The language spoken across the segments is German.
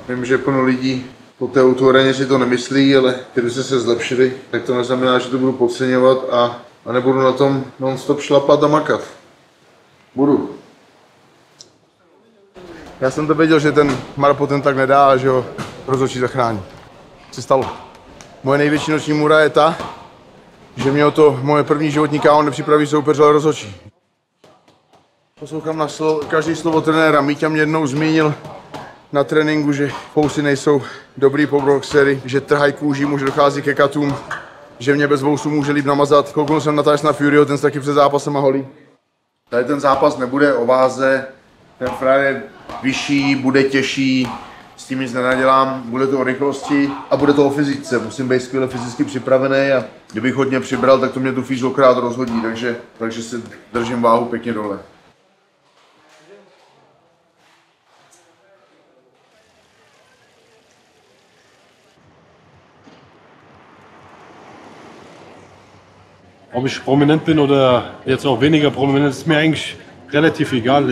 Vím, že plno lidí po té autoaréně si to nemyslí, ale kdyby se zlepšili, tak to neznamená, že to budu podceňovat a nebudu na tom non-stop šlapat a makat. Budu. Já jsem to věděl, že ten Marpo ten tak nedá a že ho rozhodčí zachrání. Co se stalo? Moje největší noční můra je ta, že mě o to moje první životní KO nepřipraví soupeř, ale rozhodčí. Poslouchám na každý slovo trenéra. Míťa mě jednou zmínil na tréninku, že fousy nejsou dobrý po boxery, že trhají kůži, může dochází ke katům, že mě bez vousu může líp namazat. Kouknul jsem na Tysona Furyho, ten se taky před zápasem a holí. Tady ten zápas nebude o váze, ten frajer je vyšší, bude těžší, s tím nic nenadělám, bude to o rychlosti a bude to o fyzice. Musím být skvěle fyzicky připravený a kdybych hodně přibral, tak to mě tu fyziokrát rozhodí, takže si držím váhu pěkně dole. Ob ich prominent bin oder jetzt auch weniger prominent, ist mir eigentlich relativ egal.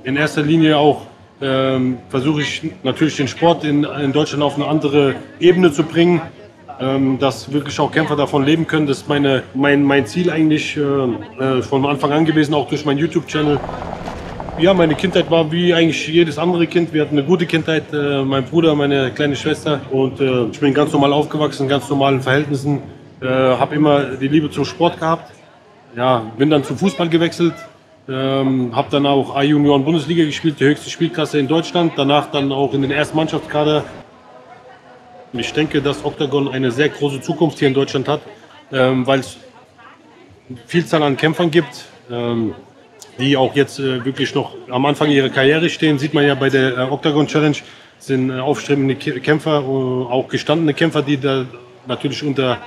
In erster Linie auch versuche ich natürlich den Sport in Deutschland auf eine andere Ebene zu bringen, dass wirklich auch Kämpfer davon leben können. Das ist mein Ziel eigentlich von Anfang an gewesen, auch durch meinen YouTube-Channel. Ja, meine Kindheit war wie eigentlich jedes andere Kind. Wir hatten eine gute Kindheit, mein Bruder, meine kleine Schwester. Und ich bin ganz normal aufgewachsen, in ganz normalen Verhältnissen. Habe immer die Liebe zum Sport gehabt. Ja, bin dann zum Fußball gewechselt. Habe dann auch A-Junioren-Bundesliga gespielt, die höchste Spielklasse in Deutschland. Danach dann auch in den ersten Mannschaftskader. Ich denke, dass Octagon eine sehr große Zukunft hier in Deutschland hat, weil es eine Vielzahl an Kämpfern gibt, die auch jetzt wirklich noch am Anfang ihrer Karriere stehen. Sieht man ja bei der Octagon Challenge, sind aufstrebende Kämpfer, auch gestandene Kämpfer, die da natürlich unter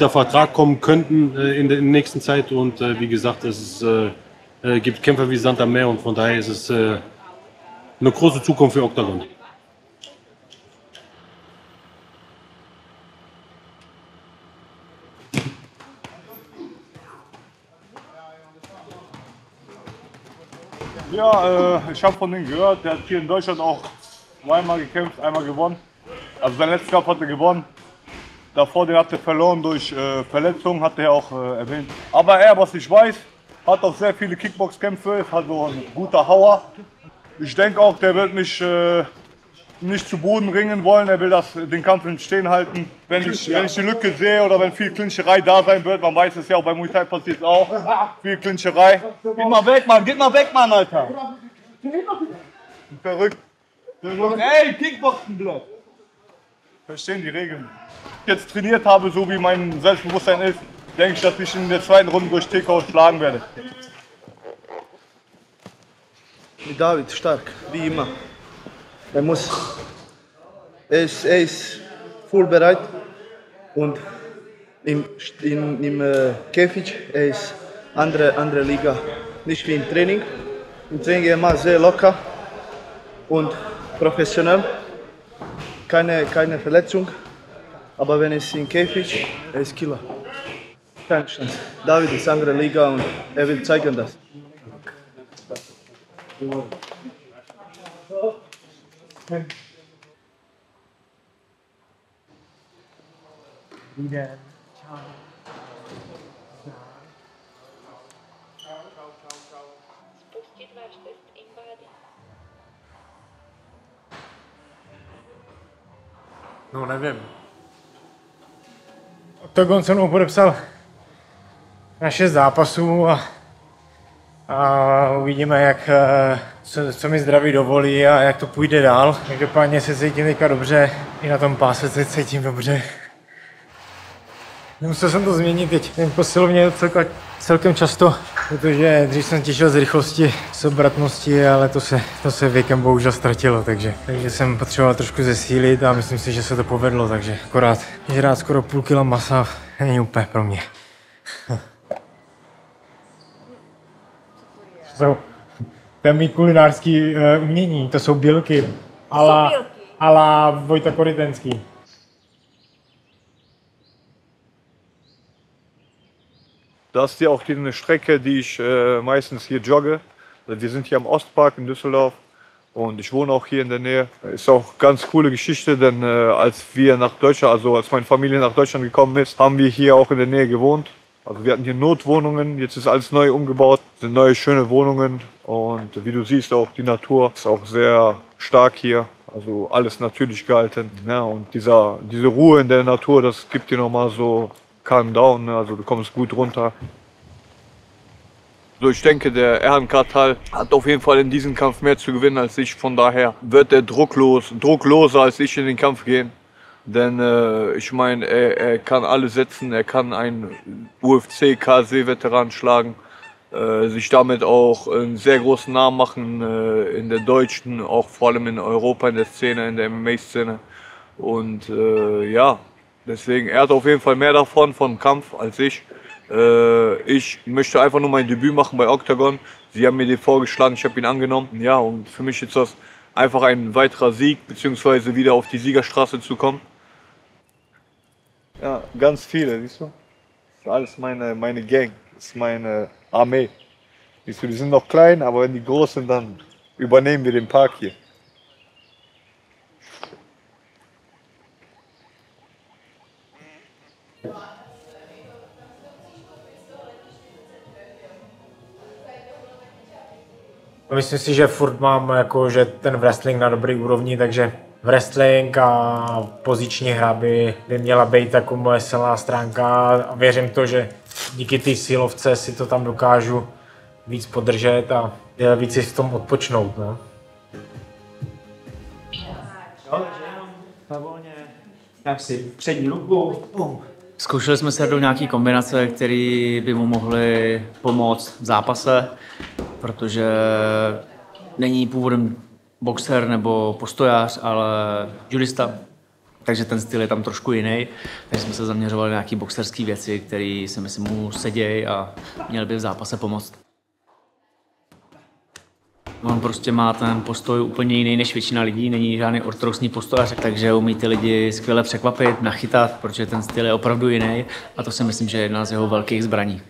Vertrag kommen könnten in der nächsten Zeit. Und wie gesagt, es gibt Kämpfer wie Sand am Meer und von daher ist es eine große Zukunft für Octagon. Ja, ich habe von denen gehört, der hat hier in Deutschland auch zweimal gekämpft, einmal gewonnen. Also sein letzter Kampf hat er gewonnen. Davor, den hat er verloren durch Verletzungen, hat er auch erwähnt. Aber er, was ich weiß, hat auch sehr viele Kickbox-Kämpfe, ist also ein guter Hauer. Ich denke auch, der wird mich nicht zu Boden ringen wollen, er will den Kampf im Stehen halten. Wenn ich die Lücke sehe oder wenn viel Clincherei da sein wird, man weiß es ja auch, bei Muay Thai passiert es auch, viel Clincherei. Geht mal weg, Mann, Alter! Verrückt. Ey, Kickboxen, Block! Verstehen die Regeln. Ich jetzt trainiert habe, so wie mein Selbstbewusstsein ist, denke ich, dass ich in der zweiten Runde durch TKO schlagen werde. David, stark, wie immer. Er ist voll bereit und im Käfig, er ist andere Liga, nicht wie im Training. Im Training immer sehr locker und professionell, keine Verletzung, aber wenn es im Käfig, er ist Killer. Keine Chance. David ist andere Liga und er will zeigen das. No, nevím. Octagon se mnou podepsal na 6 zápasů a uvidíme, co mi zdraví dovolí a jak to půjde dál. Každopádně se cítím teďka dobře, i na tom páse se cítím dobře. Nemusel jsem to změnit teď, ten posilovně celkem často, protože dřív jsem těšil z rychlosti, z obratnosti, ale to se věkem bohužel ztratilo, takže jsem potřeboval trošku zesílit a myslím si, že se to povedlo, takže akorát žrát skoro půl kila masa není úplně pro mě. To je mý kulinářský umění, to jsou bílky, a la Vojta Korytenský. Das ist ja auch eine Strecke, die ich meistens hier jogge. Wir sind hier am Ostpark in Düsseldorf Und ich wohne auch hier in der Nähe. Ist auch eine ganz coole Geschichte, denn als wir nach Deutschland, also als meine Familie nach Deutschland gekommen ist, haben wir hier auch in der Nähe gewohnt. Also wir hatten hier Notwohnungen, jetzt ist alles neu umgebaut, sind neue schöne Wohnungen. Und wie du siehst, auch die Natur ist auch sehr stark hier. Also alles natürlich gehalten. Ja, und diese Ruhe in der Natur, das gibt dir nochmal so calm down, ne? Also du kommst gut runter. Also ich denke, der Erhan Kartal hat auf jeden Fall in diesem Kampf mehr zu gewinnen als ich. Von daher wird er druckloser als ich in den Kampf gehen. Denn ich meine, er kann alle setzen, er kann einen UFC-KC-Veteran schlagen, sich damit auch einen sehr großen Namen machen in der deutschen, auch vor allem in Europa, in der Szene, in der MMA-Szene. Und ja, deswegen, er hat auf jeden Fall mehr davon, vom Kampf, als ich. Ich möchte einfach nur mein Debüt machen bei Octagon. Sie haben mir den vorgeschlagen, ich habe ihn angenommen. Ja, und für mich ist das einfach ein weiterer Sieg, beziehungsweise wieder auf die Siegerstraße zu kommen. Ja, ganz viele, siehst du? Das ist alles meine Gang, das ist meine Armee. Siehst du, die sind noch klein, aber wenn die groß sind, dann übernehmen wir den Park hier. Myslím si, že furt mám jako, že ten wrestling na dobrý úrovni, takže wrestling a poziční hra by měla být jako moje silná stránka a věřím to, že díky té silovce si to tam dokážu víc podržet a víc si v tom odpočnout. No. Tak si přední ruku. Zkoušeli jsme se do nějaký kombinace, které by mu mohly pomoct v zápase, protože není původem boxer nebo postojář, ale judista, takže ten styl je tam trošku jiný. Takže jsme se zaměřovali na nějaké boxerské věci, které si myslím mu sedějí a měly by v zápase pomoct. On prostě má ten postoj úplně jiný než většina lidí, není žádný ortodoxní postojář, takže umí ty lidi skvěle překvapit, nachytat, protože ten styl je opravdu jiný a to si myslím, že je jedna z jeho velkých zbraní.